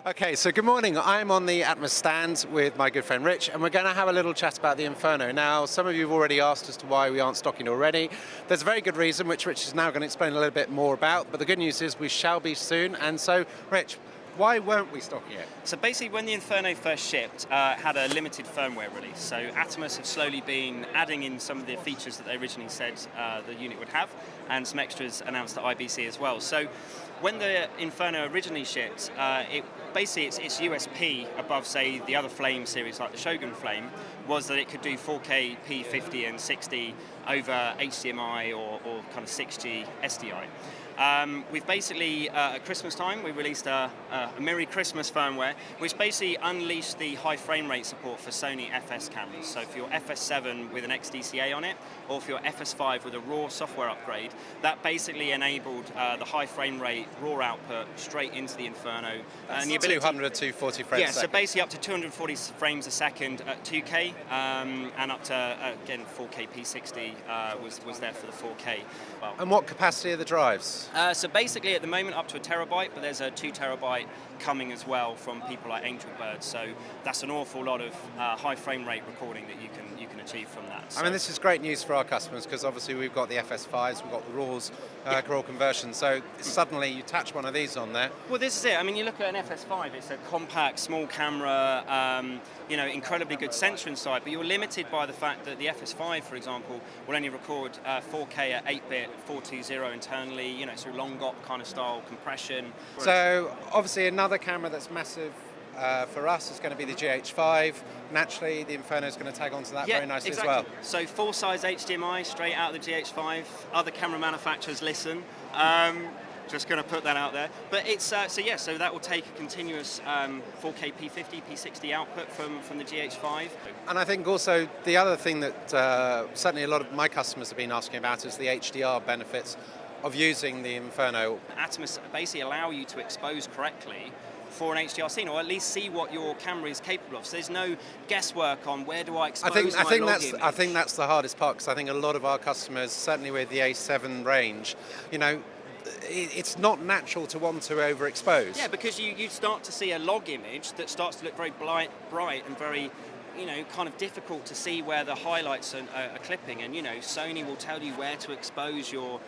Okay, so good morning. I'm on the Atomos stand with my good friend Rich, and we're going to have a little chat about the Inferno. Now, some of you have already asked as to why we aren't stocking already. There's a very good reason, which Rich is now going to explain a little bit more about, but the good news is we shall be soon. And so, Rich, why weren't we stocking it? So basically, when the Inferno first shipped, had a limited firmware release. So Atomos have slowly been adding in some of the features that they originally said the unit would have, and some extras announced at IBC as well. So when the Inferno originally shipped, its USP above, say, the other Flame series like the Shogun Flame was that it could do 4K P50 and 60 over HDMI or kind of 6G SDI. We've basically, at Christmas time, we released a Merry Christmas firmware, which basically unleashed the high frame rate support for Sony FS cameras. So for your FS7 with an XDCA on it, or for your FS5 with a RAW software upgrade, that basically enabled the high frame rate RAW output straight into the Inferno. And the ability 200 to 240 frames a second. Yeah, so basically up to 240 frames a second at 2K, and up to, again, 4K P60 was there for the 4K. Well, and what capacity are the drives? So basically, at the moment, up to 1 terabyte, but there's a 2 terabyte coming as well from people like Angelbird. So that's an awful lot of high frame rate recording that you can achieve from that. So, I mean, this is great news for our customers because obviously we've got the FS5s, we've got the RAWs, RAW conversion. So suddenly you attach one of these on there. Well, this is it. I mean, you look at an FS5; it's a compact, small camera, incredibly good sensor inside. But you're limited by the fact that the FS5, for example, will only record 4K at 8-bit 420 internally. It's all long GOP kind of style compression. So obviously another camera that's massive for us is going to be the GH5. Naturally, the Inferno is going to tag onto that very nicely exactly. as well. So full-size HDMI straight out of the GH5. Other camera manufacturers listen. Just going to put that out there. But it's so that will take a continuous 4K P50, P60 output from the GH5. And I think also the other thing that certainly a lot of my customers have been asking about is the HDR benefits of using the Inferno. Atomos basically allow you to expose correctly for an HDR scene, or at least see what your camera is capable of. So there's no guesswork on where do I expose my log image. I think that's the hardest part, because I think a lot of our customers, certainly with the A7 range, it's not natural to want to overexpose. Yeah, because you start to see a log image that starts to look very bright and very, kind of difficult to see where the highlights are clipping, and Sony will tell you where to expose your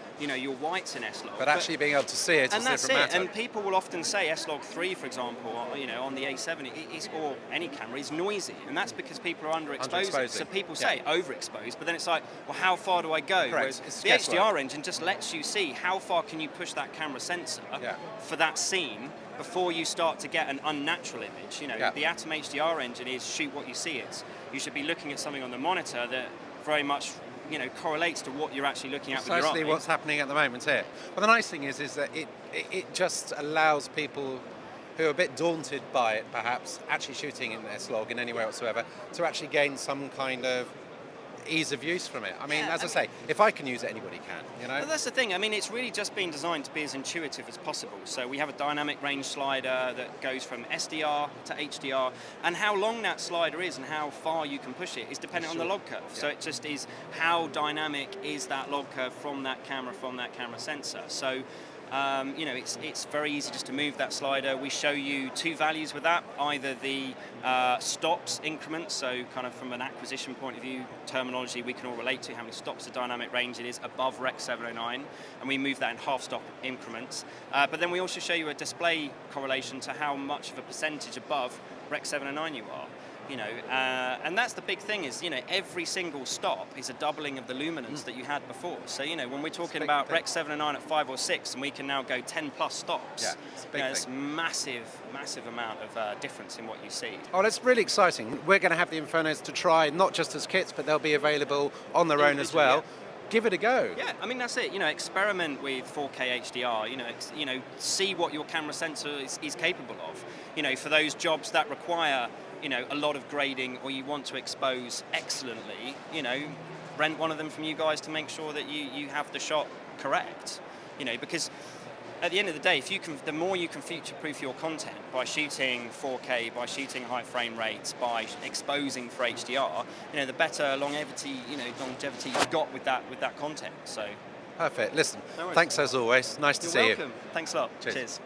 whites in S-Log. But actually being able to see it is a different matter. And people will often say S-Log 3, for example, on the A7, or any camera, is noisy, and that's because people are underexposing. So people say overexposed, but then it's like, well, how far do I go? Correct. Whereas the HDR engine just lets you see how far can you push that camera sensor for that scene before you start to get an unnatural image. The Atom HDR engine is shoot what you see. You should be looking at something on the monitor that very much correlates to what you're actually looking at with your eye. Precisely what's happening at the moment here. Well, the nice thing is that it just allows people who are a bit daunted by it, perhaps, actually shooting in S-Log in any way whatsoever, to actually gain some kind of ease of use from it. I mean, I say, if I can use it, anybody can, Well, that's the thing. I mean, it's really just been designed to be as intuitive as possible. So we have a dynamic range slider that goes from SDR to HDR, and how long that slider is and how far you can push it is dependent on the log curve. So it just is how dynamic is that log curve from that camera sensor. So it's very easy just to move that slider. We show you two values with that, either the stops increment, so kind of from an acquisition point of view, terminology we can all relate to, how many stops of dynamic range it is above Rec 709, and we move that in half stop increments. But then we also show you a display correlation to how much of a percentage above Rec 709 you are. And that's the big thing is, every single stop is a doubling of the luminance that you had before. So, when we're talking about Rec 709 at 5 or 6, and we can now go 10 plus stops, it's massive amount of difference in what you see. Oh, that's really exciting. We're going to have the Infernos to try, not just as kits, but they'll be available on their own as well. Give it a go. Yeah, I mean, that's it. Experiment with 4K HDR. See what your camera sensor is capable of. For those jobs that require a lot of grading, or you want to expose excellently, rent one of them from you guys to make sure that you have the shot correct. Because at the end of the day, the more you can future-proof your content by shooting 4K, by shooting high frame rates, by exposing for HDR, the better longevity you've got with that content. So perfect. Listen, thanks as always. Nice to see you. You're welcome. Thanks a lot. Cheers. Cheers.